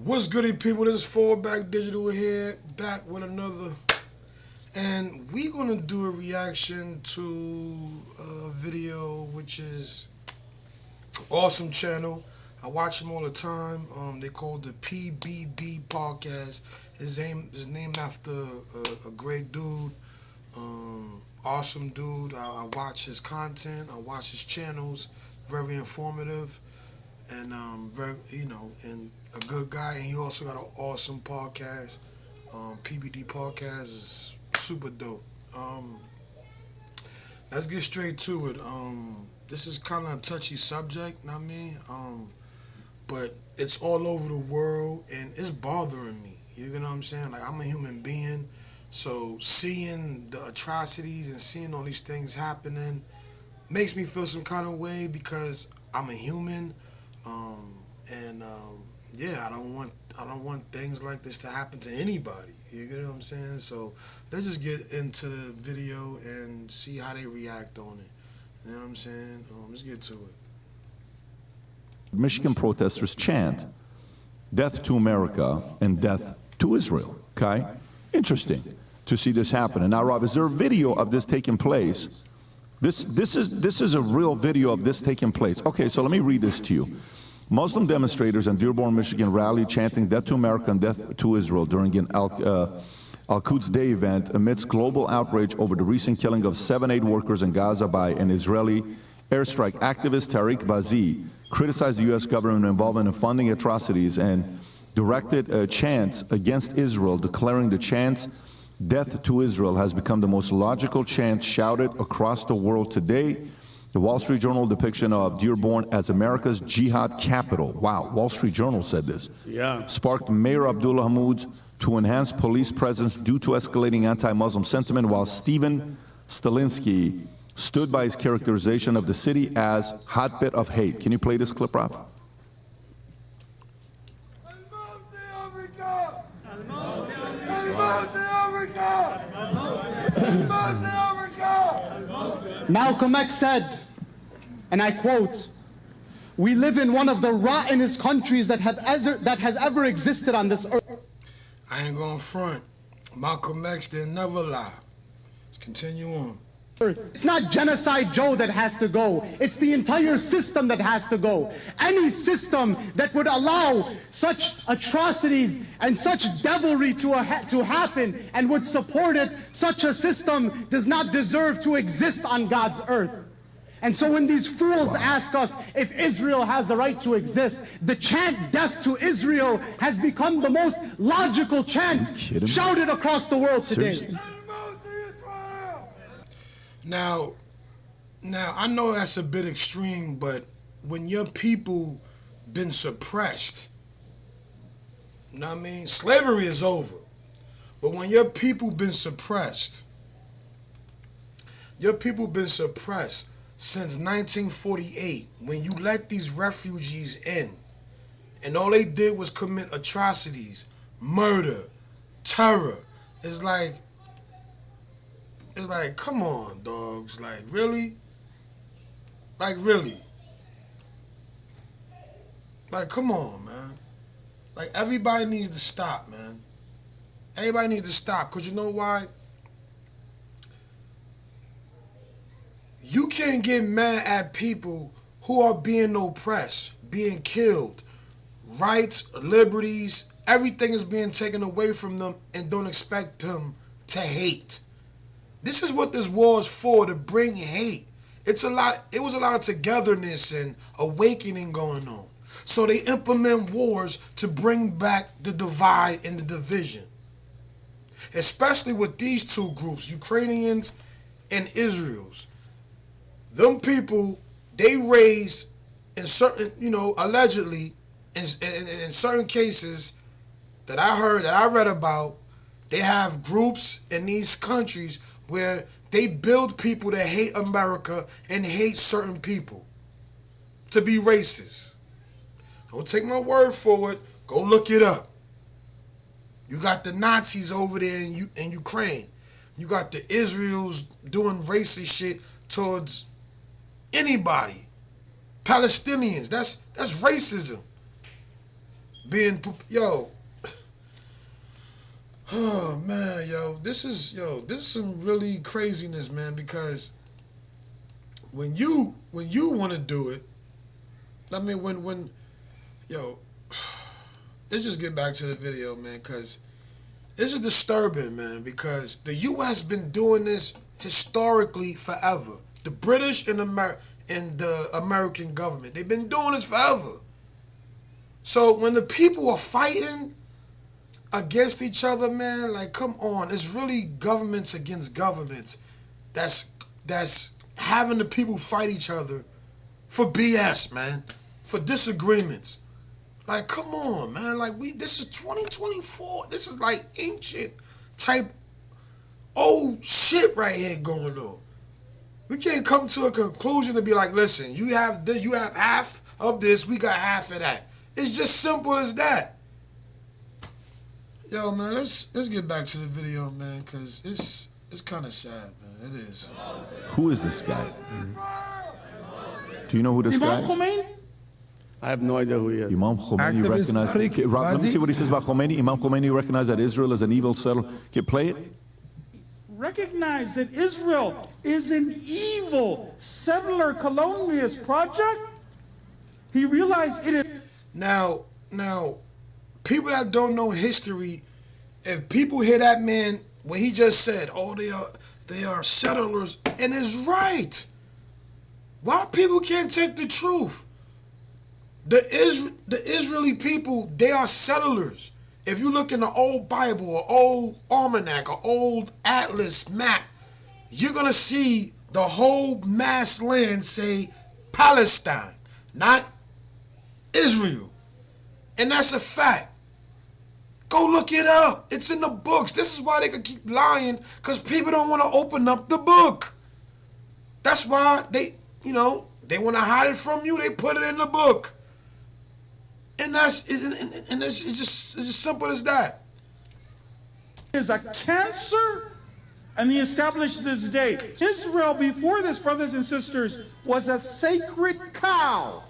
What's goody, people? This is Fallback Digital here, back with another, and we're gonna do a reaction to a video which is awesome channel. I watch them all the time. They call the PBD podcast. His name is named after a great dude, awesome dude. I watch his content. I watch his channels. Very informative and very and a good guy. And he also got an awesome podcast. PBD podcast is super dope. Let's get straight to it. This is kind of a touchy subject, know what I mean? But it's all over the world and it's bothering me. You know what I'm saying? Like, I'm a human being, so seeing the atrocities and seeing all these things happening makes me feel some kind of way because I'm a human. Yeah, I don't want things like this to happen to anybody. You get what I'm saying? So let's just get into the video and see how they react on it. You know what I'm saying? Let's get to it. Michigan protesters chant, "Death to America" and "Death to Israel." Okay? Interesting to see this happen. And now, Rob, is there a video of this taking place? This is a real video of this taking place. Okay, so let me read this to you. Muslim demonstrators in Dearborn, Michigan rallied chanting "Death to America" and "Death to Israel" during an Al-Quds Day event amidst global outrage over the recent killing of 7 aid workers in Gaza by an Israeli airstrike. Activist Tariq Bazi criticized the U.S. government involvement in funding atrocities and directed chants against Israel, declaring the chants "Death to Israel" has become the most logical chant shouted across the world today. The Wall Street Journal depiction of Dearborn as America's jihad capital, wow, Wall Street Journal said this, sparked Mayor Abdullah Hammoud to enhance police presence due to escalating anti-Muslim sentiment, while Stephen Stalinsky stood by his characterization of the city as hotbed of hate. Can you play this clip, Rob? Malcolm X said, and I quote, "We live in one of the rottenest countries that has ever existed on this earth." I ain't gonna front. Malcolm X didn't never lie. Let's continue on. It's not Genocide Joe that has to go. It's the entire system that has to go. Any system that would allow such atrocities and such devilry to happen and would support it, such a system does not deserve to exist on God's earth. And so when these fools ask us if Israel has the right to exist, the chant "Death to Israel" has become the most logical chant shouted across the world today. Seriously? Now, I know that's a bit extreme, but when your people been suppressed, you know what I mean? Slavery is over. But when your people been suppressed since 1948, when you let these refugees in, and all they did was commit atrocities, murder, terror, it's like, come on, dogs. Like, really? Like, really? Like, come on, man. Like, everybody needs to stop, man. Everybody needs to stop, because you know why? You can't get mad at people who are being oppressed, being killed. Rights, liberties, everything is being taken away from them, and don't expect them to hate. This is what this war is for, to bring hate. It was a lot of togetherness and awakening going on. So they implement wars to bring back the divide and the division. Especially with these two groups, Ukrainians and Israelis. Them people, they raised in certain, allegedly, in certain cases that I heard, that I read about, they have groups in these countries where they build people that hate America and hate certain people to be racist. Don't take my word for it. Go look it up. You got the Nazis over there in Ukraine. You got the Israelis doing racist shit towards anybody. Palestinians, that's racism. yo. Oh man, this is some really craziness, man. Because when you want to do it, I mean, when let's just get back to the video, man, because this is disturbing, man. Because the U.S. been doing this historically forever. The British and the American government, they've been doing this forever. So when the people are fighting against each other, man, like, come on, it's really governments against governments that's having the people fight each other for BS, man, for disagreements. Like, come on, man, like, this is 2024. This is like ancient type old shit right here going on. We can't come to a conclusion to be like, listen, you have this, you have half of this, we got half of that. It's just simple as that. Yo, man, let's get back to the video, man, because it's kind of sad, man. It is. Who is this guy? Do you know who this guy is? Khomeini? I have no idea who he is. Imam Khomeini recognized. Let me see what he says about Khomeini. Imam Khomeini recognized that Israel is an evil settler. Can play it? Recognize that Israel is an evil settler colonialist project. He realized it is. Now, people that don't know history, if people hear that man, what he just said, oh, they are settlers, and it's right. Why people can't take the truth? The Israeli people, they are settlers. If you look in the old Bible, or old almanac, or old atlas map, you're gonna see the whole mass land say Palestine, not Israel. And that's a fact. Go look it up. It's in the books. This is why they could keep lying, because people don't want to open up the book. That's why they want to hide it from you. They put it in the book. And it's just simple as that. Is a cancer, and he established this day. Israel, before this, brothers and sisters, was a sacred cow.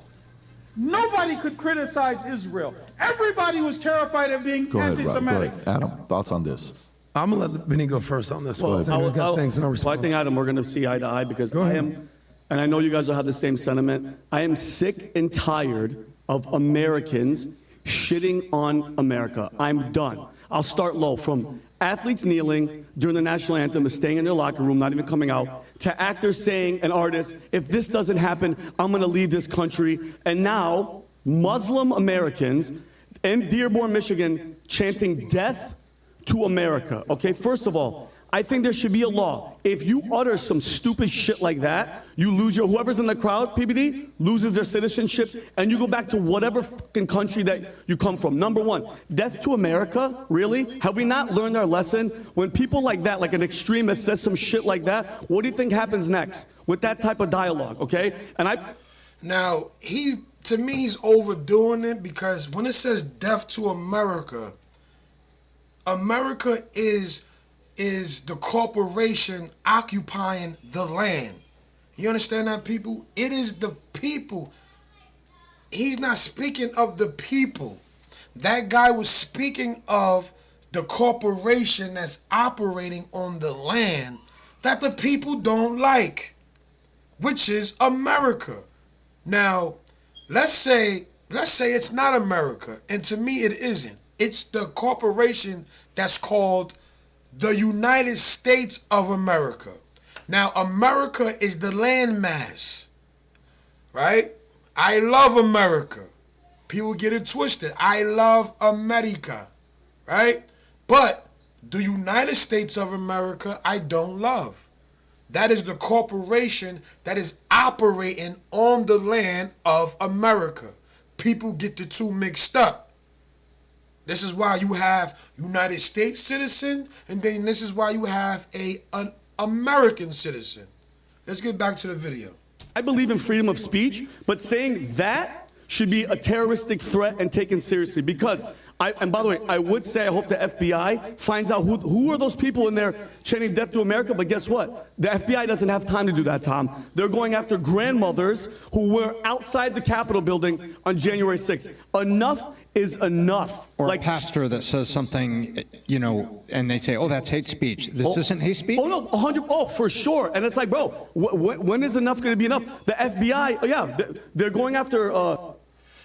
Nobody could criticize Israel. Everybody was terrified of being Go ahead, anti-Semitic. Adam, thoughts on this? I'm going to let Benny go first on this Well, one. He's got things in our I response. think, Adam, we're going to see eye to eye because I am, and I know you guys will have the same sentiment, I am sick and tired of Americans shitting on America. I'm done. I'll start low, from athletes kneeling during the national anthem and staying in their locker room, not even coming out, to actors saying, and artists, if this doesn't happen, I'm going to leave this country. And now, Muslim Americans in Dearborn, Michigan, chanting death to America. Okay, first of all, I think there should be a law. If you utter some stupid shit like that, you lose whoever's in the crowd, PBD, loses their citizenship, and you go back to whatever fucking country that you come from. Number one, death to America? Really? Have we not learned our lesson? When people like that, like an extremist, says some shit like that, what do you think happens next with that type of dialogue, okay? Now, to me, he's overdoing it, because when it says death to America, America is the corporation occupying the land. You understand that, people? It is the people. He's not speaking of the people. That guy was speaking of the corporation that's operating on the land that the people don't like, which is America. Now, let's say it's not America, and to me it isn't. It's the corporation that's called the United States of America. Now, America is the landmass, right? I love America. People get it twisted. I love America, right? But the United States of America, I don't love. That is the corporation that is operating on the land of America. People get the two mixed up. This is why you have United States citizen, and then this is why you have an American citizen. Let's get back to the video. I believe in freedom of speech, but saying that should be a terroristic threat and taken seriously. Because, and by the way, I would say I hope the FBI finds out who are those people in there chanting death to America, but guess what? The FBI doesn't have time to do that, Tom. They're going after grandmothers who were outside the Capitol building on January 6th. Enough is enough. Or a pastor that says something, you know, and they say, oh, that's hate speech. This isn't hate speech? Oh, no, 100, oh, for sure. And it's like, bro, when is enough going to be enough? The FBI, yeah, they're going after...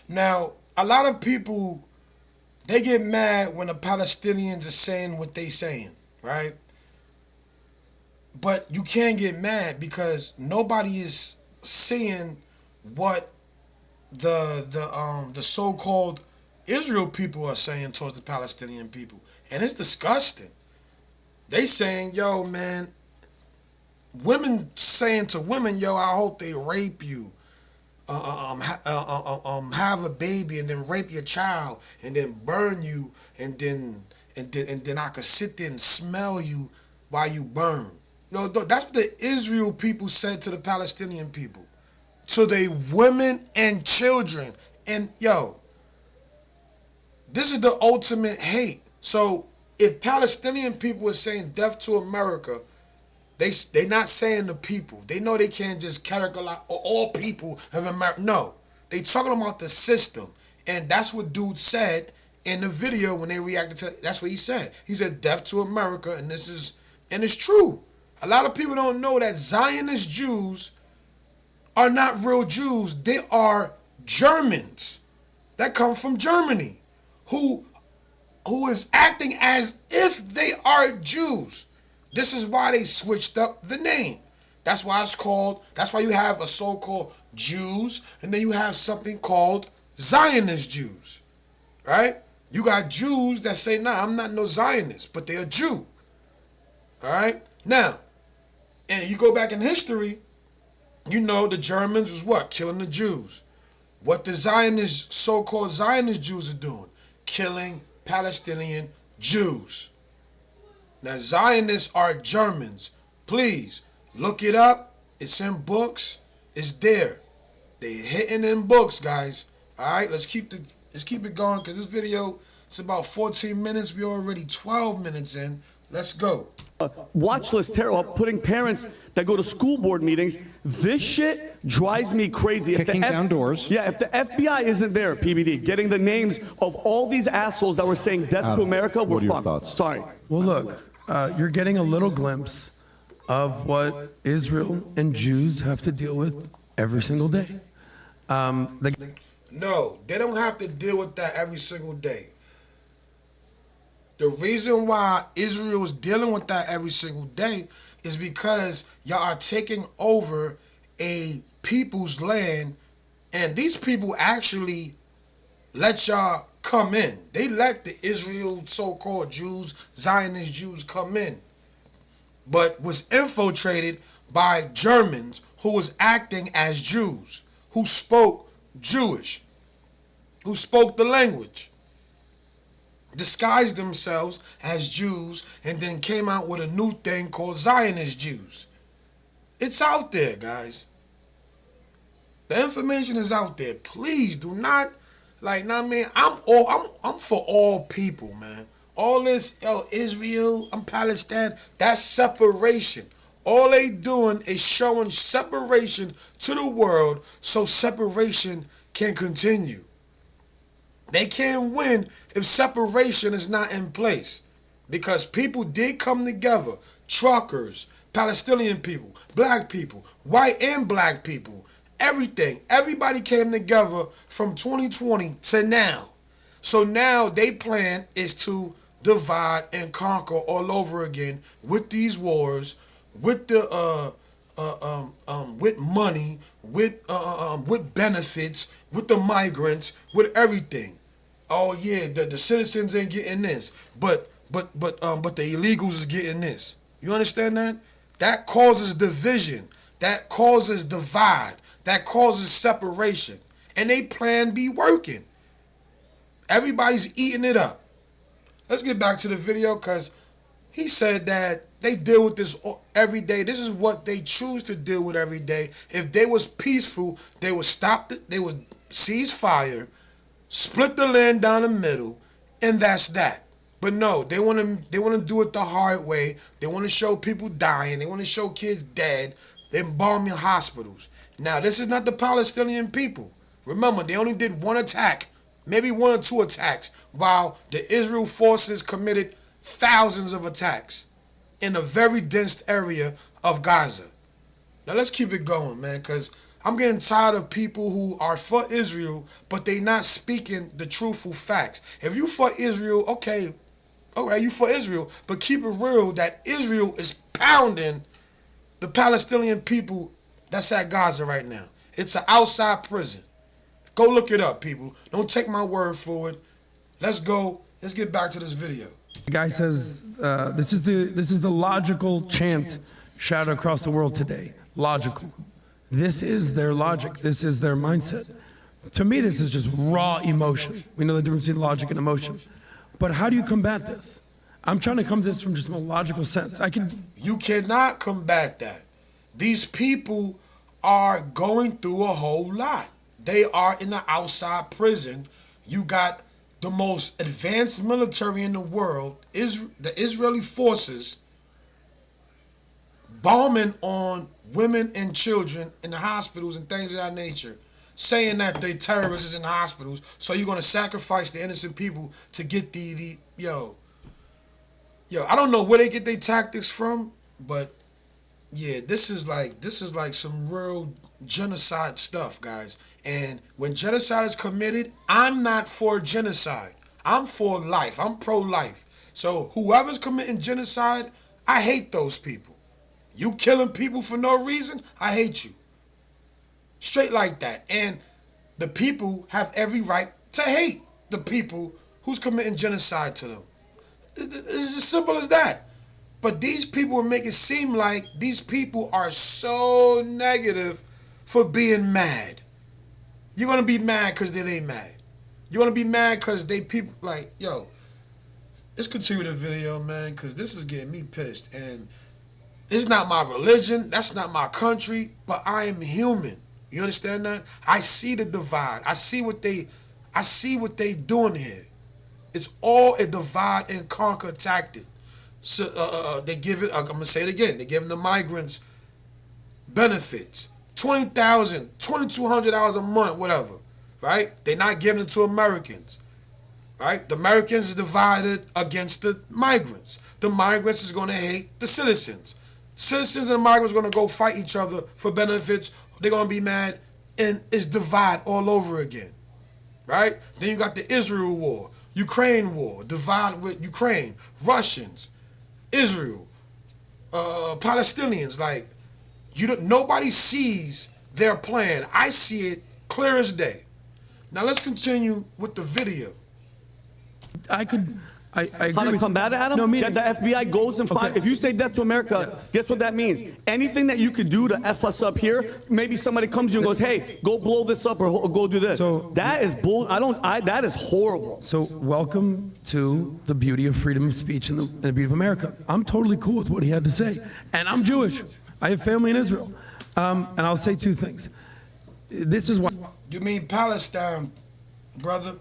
Now, a lot of people, they get mad when the Palestinians are saying what they saying, right? But you can't get mad because nobody is seeing what the so-called Israel people are saying towards the Palestinian people, and it's disgusting. They saying, yo, man, women saying to women, yo, I hope they rape you, have a baby and then rape your child and then burn you and then I could sit there and smell you while you burn. No, that's what the Israel people said to the Palestinian people, to the women and children. And yo, this is the ultimate hate. So if Palestinian people are saying death to America, they not saying the people. They know they can't just categorize all people of America. No, they talking about the system. And that's what dude said in the video when they reacted to, that's what he said. He said death to America, and it's true. A lot of people don't know that Zionist Jews are not real Jews. They are Germans that come from Germany who is acting as if they are Jews. This is why they switched up the name. That's why you have a so-called Jews, and then you have something called Zionist Jews, right? You got Jews that say, nah, I'm not no Zionist, but they're a Jew, all right? Now, and you go back in history, you know the Germans was what? Killing the Jews. What the Zionist, so-called Zionist Jews are doing? Killing Palestinian Jews. Now, Zionists are Germans. Please, look it up. It's in books. It's there. They hitting in books, guys. All right, let's keep it going because this video, it's about 14 minutes. We're already 12 minutes in. Let's go. Watch list terror, putting parents that go to school board meetings. This shit drives me crazy. Kicking down doors. Yeah, if the FBI isn't there, PBD, getting the names of all these assholes that were saying death to America, we're what are your fucked. thoughts? Sorry. Well, look, you're getting a little glimpse of what Israel and Jews have to deal with every single day. No, they don't have to deal with that every single day. The reason why Israel is dealing with that every single day is because y'all are taking over a people's land, and these people actually let y'all come in. They let the Israel so-called Jews, Zionist Jews come in, but was infiltrated by Germans who was acting as Jews, who spoke Jewish, who spoke the language, disguised themselves as Jews, and then came out with a new thing called Zionist Jews. It's out there, guys. The information is out there. Please do not, I'm for all people, man. All this, Israel, I'm Palestine, that's separation. All they doing is showing separation to the world so separation can continue. They can't win if separation is not in place, because people did come together. Truckers, Palestinian people, black people, white and black people, everything. Everybody came together from 2020 to now. So now they plan is to divide and conquer all over again with these wars, with the with money, with benefits, with the migrants, with everything. Oh yeah, the citizens ain't getting this, but the illegals is getting this. You understand that? That causes division. That causes divide. That causes separation. And they plan be working. Everybody's eating it up. Let's get back to the video, because he said that they deal with this every day. This is what they choose to deal with every day. If they was peaceful, they would stop they would cease fire, split the land down the middle, and that's that. But no, they want to do it the hard way. They want to show people dying. They want to show kids dead. They bombing hospitals. Now, this is not the Palestinian people. Remember, they only did one attack maybe 1 or 2 attacks, while the Israel forces committed thousands of attacks in a very dense area of Gaza. Now let's keep it going, man, because I'm getting tired of people who are for Israel, but they not speaking the truthful facts. If you for Israel, okay, all right, you for Israel, but keep it real that Israel is pounding the Palestinian people that's at Gaza right now. It's an outside prison. Go look it up, people. Don't take my word for it. Let's go. Let's get back to this video. The guy says, this is the logical chant shouted across the world today. Logical. This is their logic. This is their mindset. To me, this is just raw emotion. We know the difference between logic and emotion. But how do you combat this? I'm trying to come to this from just a logical sense. You cannot combat that. These people are going through a whole lot. They are in the outside prison. You got the most advanced military in the world, the Israeli forces, bombing on women and children in the hospitals and things of that nature, saying that they terrorists in the hospitals, so you're going to sacrifice the innocent people to get yo, I don't know where they get their tactics from, but yeah, this is like some real genocide stuff, guys. And when genocide is committed, I'm not for genocide. I'm for life. I'm pro-life. So whoever's committing genocide, I hate those people. You killing people for no reason, I hate you. Straight like that. And the people have every right to hate the people who's committing genocide to them. It's as simple as that. But these people make it seem like these people are so negative for being mad. You're going to be mad because they ain't mad. You're going to be mad because they people like, yo, let's continue the video, man, because this is getting me pissed. And it's not my religion. That's not my country. But I am human. You understand that? I see the divide. I see what they doing here. It's all a divide and conquer tactic. So they give it, I'm going to say it again, they're giving the migrants benefits. $20,000, $2,200 a month, whatever, right? They're not giving it to Americans, right? The Americans is divided against the migrants. The migrants is going to hate the citizens. Citizens and the migrants are going to go fight each other for benefits. They're going to be mad, and it's divide all over again, right? Then you got the Israel war, Ukraine war, divide with Ukraine, Russians, Israel, Palestinians. Like, nobody sees their plan. I see it clear as day. Now let's continue with the video. I agree How to with combat it, Adam? No, meaning, that the FBI goes and finds. Okay. If you say death to America, Yes. guess what that means? Anything that you could do to F us up here, maybe somebody comes to you and goes, hey, go blow this up or go do this. So- that is bull. That is horrible. So welcome to the beauty of freedom of speech and the beauty of America. I'm totally cool with what he had to say. And I'm Jewish. I have family in Israel. And I'll say 2 things. This is why. You mean Palestine, brother,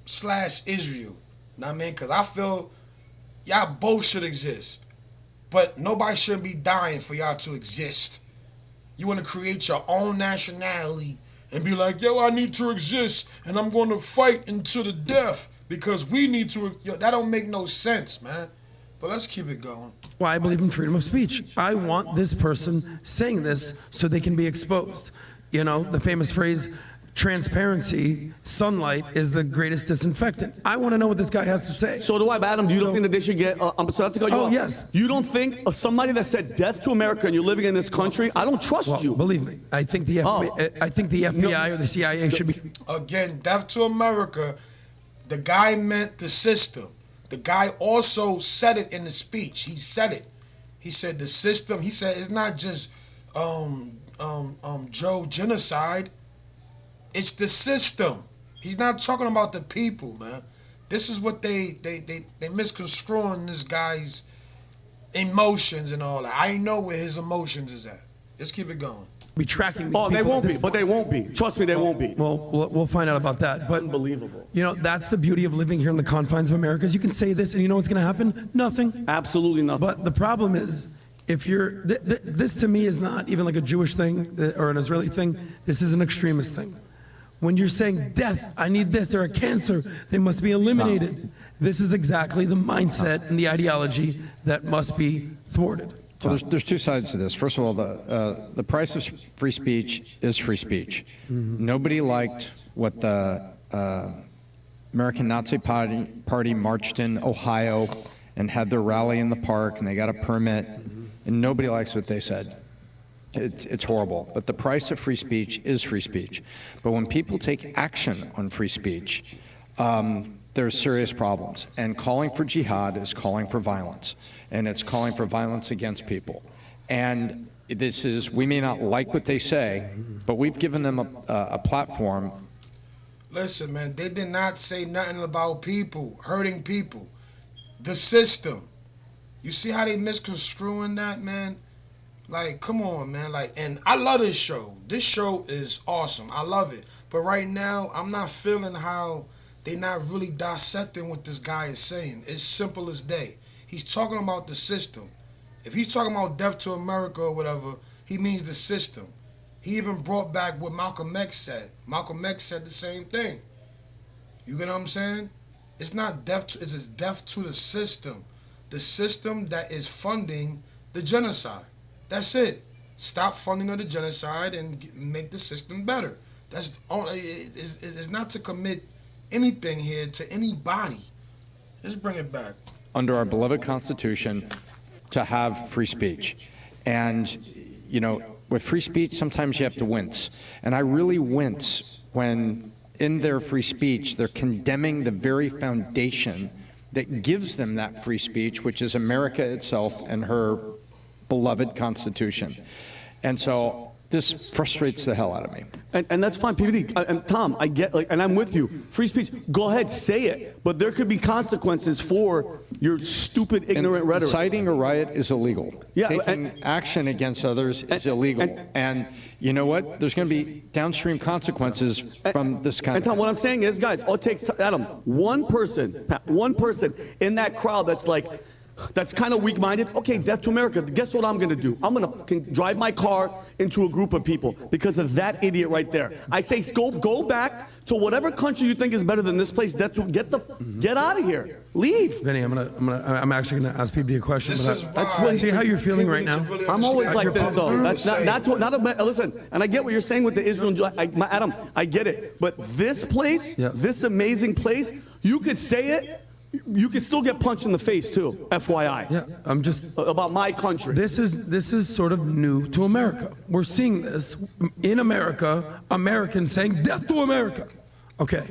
/ Israel. Know what I mean? Because I feel y'all both should exist. But nobody shouldn't be dying for y'all to exist. You want to create your own nationality and be like, yo, I need to exist and I'm going to fight into the death because we need to. Yo, that don't make no sense, man. But let's keep it going. Why I believe in freedom of speech. I want this person saying this so they can be exposed. You know, the famous phrase, transparency, sunlight is the greatest disinfectant. I want to know what this guy has to say. So do I, but Adam, do you don't think that they should get, I'm sorry to cut you Oh, off. yes. You don't think of somebody that said death to America and you're living in this country? I don't trust Well, you. believe me, I think the FBI or the CIA should be. Again, death to America, the guy meant the system. The guy also said it in the speech. He said it. He said the system. He said it's not just Joe genocide. It's the system. He's not talking about the people, man. This is what they misconstruing this guy's emotions and all that. I know where his emotions is at. Let's keep it going. Be tracking these Oh, they people at won't this be, but they won't be. Trust me, they won't be. Well, we'll find out about that. But Unbelievable. you know, that's the beauty of living here in the confines of America. Is you can say this, and you know what's going to happen? Nothing. Absolutely nothing. But the problem is, if you're this to me is not even like a Jewish thing or an Israeli thing. This is an extremist thing. When you're saying death, I need this, they're a cancer, they must be eliminated. This is exactly the mindset and the ideology that must be thwarted. So there's two sides to this. First of all, the price of free speech is free speech. Nobody liked what the American Nazi Party marched in Ohio and had their rally in the park, and they got a permit, and nobody likes what they said. It's horrible. But the price of free speech is free speech. But when people take action on free speech, there's serious problems. And calling for jihad is calling for violence. And it's calling for violence against people. And this is, we may not like what they say, but we've given them a platform. Listen, man, they did not say nothing about people, hurting people. The system. You see how they misconstruing that, man? Like, come on, man. Like, and I love this show. This show is awesome. I love it. But right now, I'm not feeling how they not really dissecting what this guy is saying. It's simple as day. He's talking about the system. If he's talking about death to America or whatever, he means the system. He even brought back what Malcolm X said. Malcolm X said the same thing. You get what I'm saying? It's not death to, it's death to the system. The system that is funding the genocide. That's it. Stop funding of the genocide and make the system better. That's only. It's not to commit anything here to anybody. Just bring it back. Under our beloved Constitution, to have free speech. And, you know, with free speech, sometimes you have to wince. And I really wince when, in their free speech, they're condemning the very foundation that gives them that free speech, which is America itself and her beloved Constitution. And so this frustrates the hell out of me. And that's fine, PVD. And Tom, I get, like, and I'm with you. Free speech, go ahead, say it. But there could be consequences for your stupid, ignorant rhetoric. Inciting a riot is illegal. Yeah, Taking action against others is illegal. And you know what? There's going to be downstream consequences from this kind And Tom, what I'm saying is, guys, all it takes, Adam, one person in that crowd that's kind of weak-minded. Okay, death to America. Guess what I'm going to do? I'm going to drive my car into a group of people because of that idiot right there. I say, go back to whatever country you think is better than this place. Get out of here. Leave. Vinny, I'm actually gonna ask PB a question. This is why see how you're feeling right now. really I'm always understand like your this, though. point. That's not a, listen, and I get what you're saying with the Israel and Adam, I get it. But this place, this amazing place, you could say it, you could still get punched in the face too, FYI. Yeah, I'm just about my country. This is sort of new to America. We're seeing this in America, Americans saying death to America. Okay.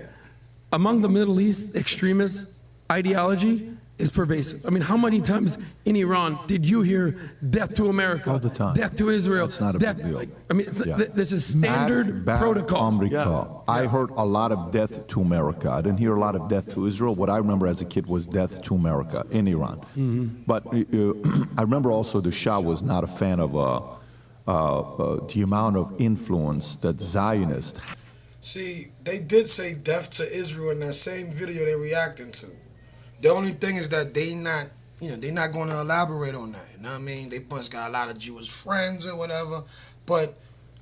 Among the Middle East, extremist ideology is pervasive. I mean, how many times in Iran did you hear death to America? All the time. Death to Israel. It's not a death, big deal. I mean, this is standard Bad protocol. America. I heard a lot of death to America. I didn't hear a lot of death to Israel. What I remember as a kid was death to America in Iran. But I remember also the Shah was not a fan of the amount of influence that Zionists. See, they did say death to Israel in that same video they reacting to. The only thing is that they not going to elaborate on that. You know what I mean? They must got a lot of Jewish friends or whatever. But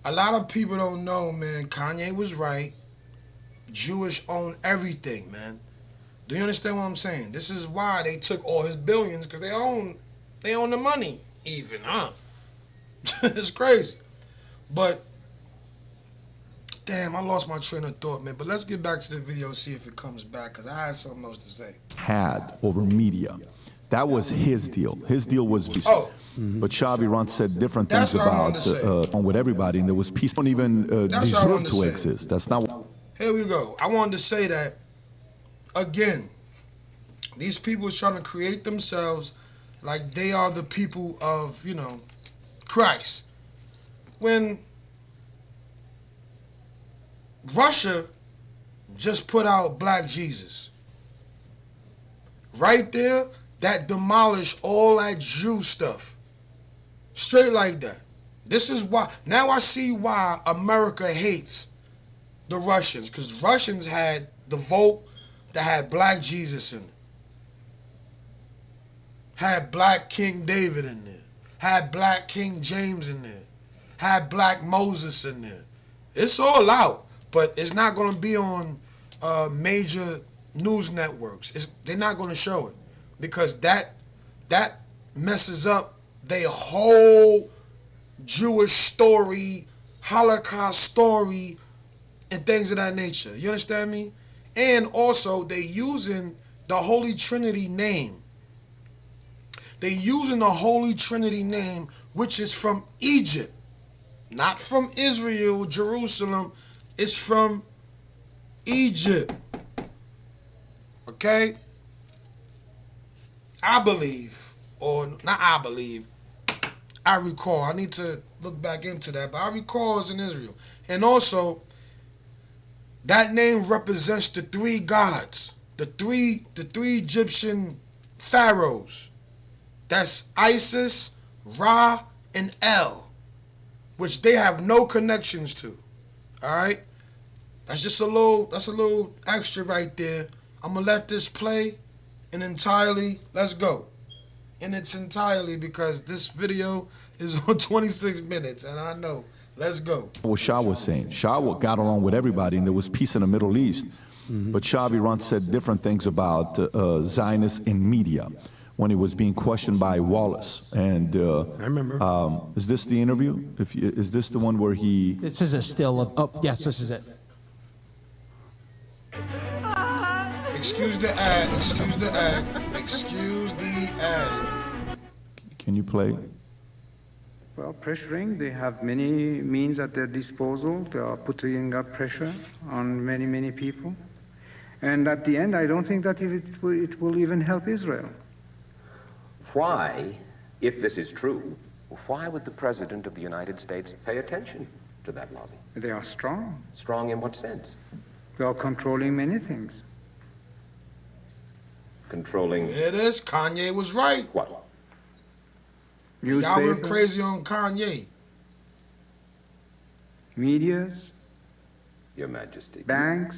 a lot of people don't know, man. Kanye was right. Jewish own everything, man. Do you understand what I'm saying? This is why they took all his billions, because they own the money even, huh? It's crazy. But damn, I lost my train of thought, man. But let's get back to the video, see if it comes back, because I had something else to say. Had over media. That was his deal. His deal was peace. Oh. But Shah of Iran said different That's things what I wanted to about with everybody, and there was peace. Don't even That's what I wanted deserve to to say. exist. That's not. Here we go. I wanted to say that, again, these people are trying to create themselves like they are the people of, Christ. When Russia just put out Black Jesus. Right there, that demolished all that Jew stuff. Straight like that. This is why, now I see why America hates the Russians, because Russians had the vote that had Black Jesus in it. Had Black King David in there. Had Black King James in there. Had Black Moses in there. It's all out. but it's not going to be on major news networks. They're not going to show it because that messes up their whole Jewish story, Holocaust story, and things of that nature. You understand me? And also, they using the Holy Trinity name. They using the Holy Trinity name, which is from Egypt, not from Israel, Jerusalem. It's from Egypt. Okay? I believe, or not I believe, I recall. I need to look back into that, but I recall it's in Israel. And also, that name represents the three gods, the three Egyptian pharaohs. That's Isis, Ra, and El, which they have no connections to. All right, that's a little extra right there. I'm gonna let this play in entirely. Let's go in its entirely because this video is on 26 minutes, and I know. Let's go. What Shah was saying. Shah got along with everybody, and there was peace in the Middle East. But Shah of Iran said different things about Zionists in media when he was being questioned by Wallace. And I remember. Is this the interview? Is this the one where he? This is a still of, oh, yes, this is it. Excuse the ad. Excuse the ad. Excuse the ad. Can you play? Well, pressuring, they have many means at their disposal. They are putting up pressure on many, many people. And at the end, I don't think that it will even help Israel. Why, if this is true, why would the President of the United States pay attention to that lobby? They are strong. Strong in what sense? They are controlling many things. Controlling It is. Kanye was right. what? Y'all went Newspapers, crazy on Kanye. medias, Your Majesty. banks,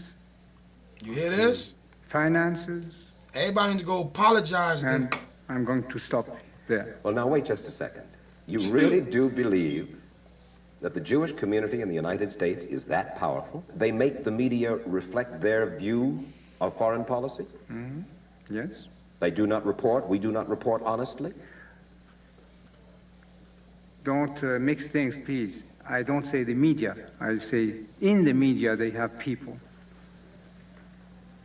You hear this? finances, Everybody needs to go apologize. and Then. I'm going to stop there. Well, now wait just a second. You really do believe that the Jewish community in the United States is that powerful? They make the media reflect their view of foreign policy? Yes? They do not report, we do not report honestly? Don't mix things, please. I don't say the media. I say in the media they have people.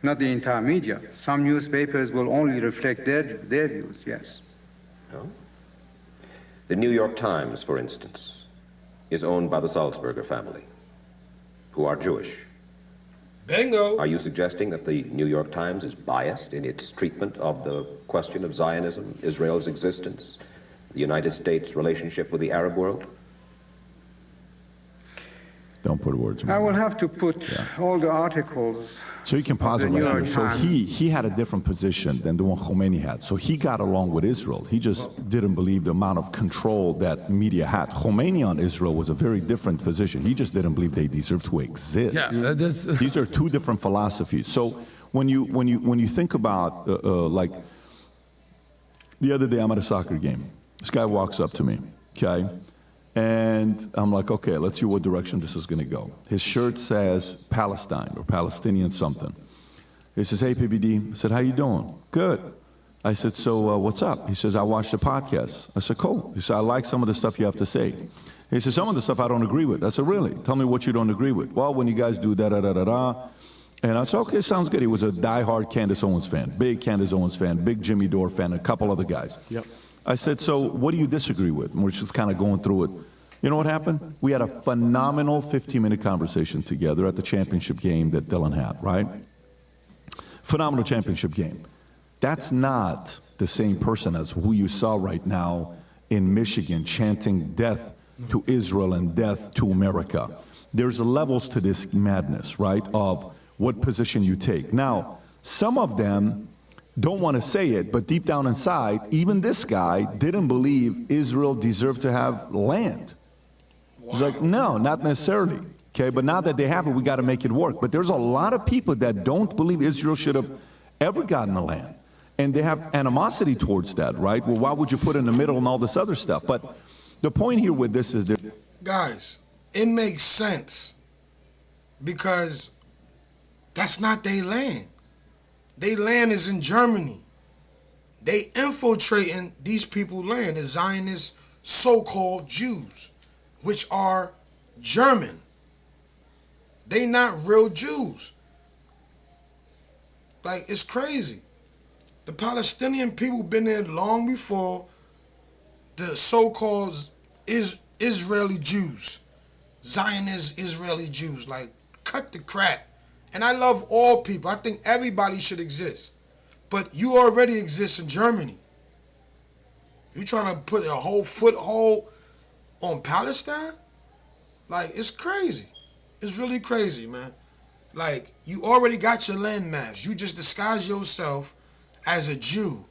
Not the entire media. Some newspapers will only reflect their views, yes. No? The New York Times, for instance, is owned by the Salzburger family, who are Jewish. Bingo. Are you suggesting that the New York Times is biased in its treatment of the question of Zionism, Israel's existence, the United States' relationship with the Arab world? Don't put words in my I will mouth. have to put all the articles. So you can pause it The New right York here. So Times. he had a different position than the one Khomeini had. So he got along with Israel. He just didn't believe the amount of control that media had. Khomeini on Israel was a very different position. He just didn't believe they deserved to exist. Yeah, These are two different philosophies. So when you think about like the other day, I'm at a soccer game. This guy walks up to me, okay, and I'm like, okay, let's see what direction this is going to go. His shirt says Palestine or Palestinian something. He says, hey, PBD. I said, how you doing? Good. I said, so what's up? He says, I watched the podcast. I said, cool. He said, I like some of the stuff you have to say. He said, some of the stuff I don't agree with. I said, really? Tell me what you don't agree with. Well, when you guys do da-da-da-da-da. And I said, okay, sounds good. He was a diehard Candace Owens fan, big Candace Owens fan, big Jimmy Dore fan, a couple other guys. Yep. I said, so what do you disagree with? And we're just kind of going through it. You know what happened? We had a phenomenal 15-minute conversation together at the championship game that Dylan had, right? Phenomenal championship game. That's not the same person as who you saw right now in Michigan chanting death to Israel and death to America. There's levels to this madness, right, of what position you take. Now, some of them don't want to say it, but deep down inside, even this guy didn't believe Israel deserved to have land. He's like, no, not necessarily. Okay, but now that they have it, we got to make it work. But there's a lot of people that don't believe Israel should have ever gotten the land. And they have animosity towards that, right? Well, why would you put it in the middle and all this other stuff? But the point here with this is that... Guys, it makes sense. because that's not their land. Their land is in Germany. They infiltrating these people's land, the Zionist so-called Jews, which are German. They not real Jews. Like, it's crazy. The Palestinian people been there long before the so-called Israeli Jews, Zionist Israeli Jews. Like, cut the crap. And I love all people. I think everybody should exist. But you already exist in Germany. You trying to put a whole foothold on Palestine? Like, it's crazy. It's really crazy, man. Like, you already got your land maps. You just disguise yourself as a Jew,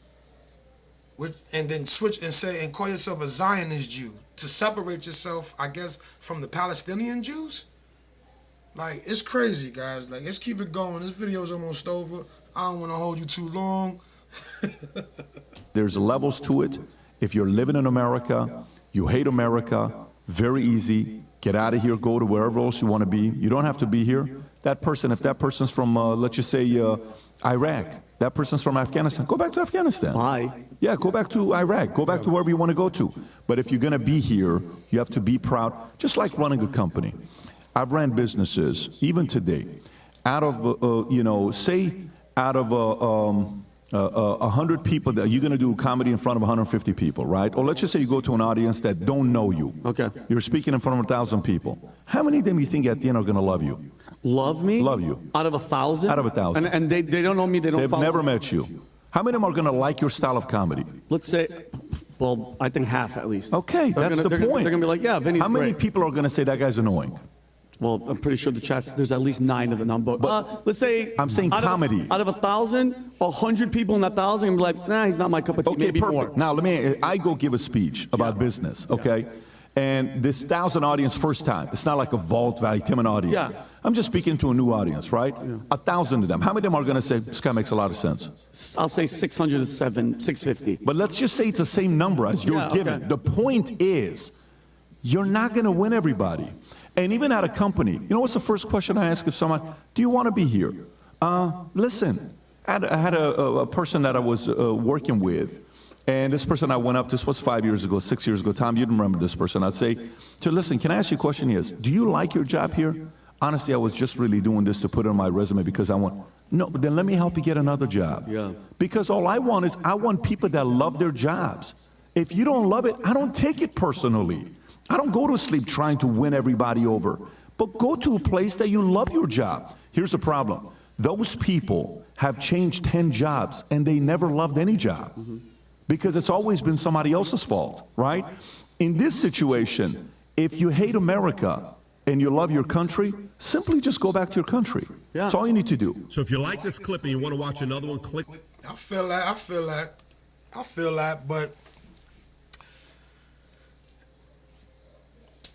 and then switch and say and call yourself a Zionist Jew to separate yourself, I guess, from the Palestinian Jews. Like, it's crazy, guys. Like, let's keep it going. This video's almost over. I don't want to hold you too long. There's levels to it. If you're living in America, you hate America, very easy. Get out of here, go to wherever else you want to be. You don't have to be here. That person, if that person's from, let's just say, Iraq, that person's from Afghanistan, go back to Afghanistan. Why? Yeah, go back to Iraq, go back to wherever you want to go to. But if you're going to be here, you have to be proud, just like running a company. I've ran businesses, even today, out of, say, out of 100 people, that you're going to do comedy in front of 150 people, right? Or let's just say you go to an audience that don't know you. Okay. You're speaking in front of 1,000 people. How many of them you think at the end are going to love you? Love me? Love you. Out of 1,000? Out of 1,000. And they don't know me, they don't They've follow never me? met you. How many of them are going to like your style of comedy? Let's say, well, I think half at least. Okay, that's the point. They're going to be like, yeah, Vinny's How many great. people are going to say that guy's annoying? Well, I'm pretty sure the chats, there's at least 9 of the number. Let's say... I'm saying comedy. Out of 1,000, 100 people in that 1,000 and be like, nah, he's not my cup of tea, Okay, maybe perfect. more. Now, I go give a speech about business, okay? And this 1,000 audience first time, it's not like a vault value, Tim, an audience. Yeah. I'm just speaking to a new audience, right? 1,000 of them. How many of them are going to say, this guy makes a lot of sense? I'll say 600 to 650. But let's just say it's the same number as you're Yeah, giving. okay. The point is, you're not going to win everybody. And even at a company, you know what's the first question I ask of someone? Do you want to be here? Listen, I had a person that I was working with, and this person I went up, this was 5 years ago, 6 years ago. Tom, you didn't remember this person. I'd say, listen, can I ask you a question? Yes. Do you like your job here? Honestly, I was just really doing this to put it on my resume because I want, no, but then let me help you get another job. Yeah. Because all I want is, I want people that love their jobs. If you don't love it, I don't take it personally. I don't go to sleep trying to win everybody over. But go to a place that you love your job. Here's the problem. Those people have changed 10 jobs and they never loved any job. Because it's always been somebody else's fault, right? In this situation, if you hate America and you love your country, simply just go back to your country. Yeah. That's all you need to do. So if you like this clip and you want to watch another one, click. I feel that, but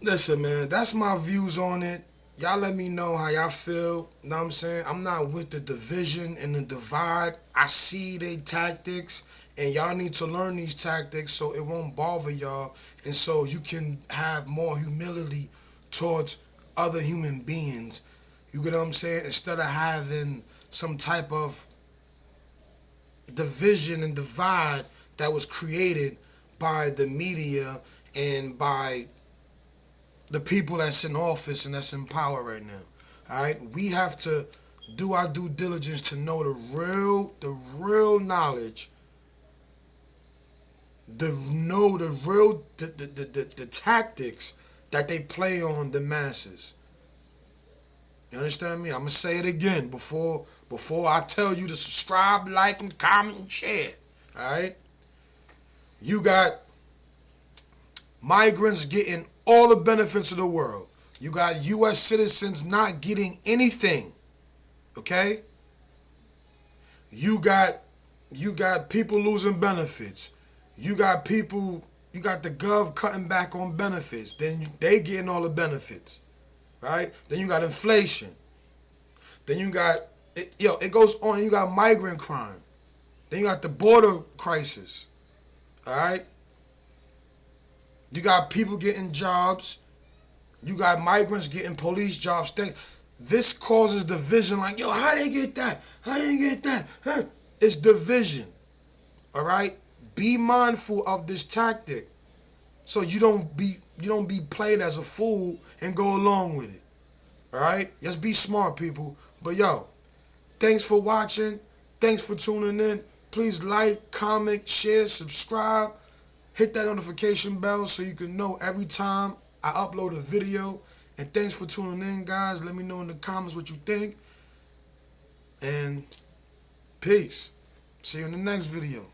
listen, man, that's my views on it. Y'all let me know how y'all feel. Know what I'm saying? I'm not with the division and the divide. I see they tactics, and y'all need to learn these tactics so it won't bother y'all, and so you can have more humility towards other human beings. You get what I'm saying? Instead of having some type of division and divide that was created by the media and by the people that's in office and that's in power right now. All right, we have to do our due diligence to know the real knowledge, the tactics that they play on the masses. You understand me? I'm gonna say it again before I tell you to subscribe, like, and comment and share. All right, you got migrants getting all the benefits of the world. You got U.S. citizens not getting anything. Okay? You got people losing benefits. You got the gov cutting back on benefits. Then they getting all the benefits. Right? Then you got inflation. Then you got, it goes on. You got migrant crime. Then you got the border crisis. All right? You got people getting jobs. You got migrants getting police jobs. This causes division. Like, yo, how they get that? How they get that? Huh? It's division. All right? Be mindful of this tactic, so you don't be played as a fool and go along with it. All right? Just be smart, people. But yo, thanks for watching. Thanks for tuning in. Please like, comment, share, subscribe. Hit that notification bell so you can know every time I upload a video. And thanks for tuning in, guys. Let me know in the comments what you think. And peace. See you in the next video.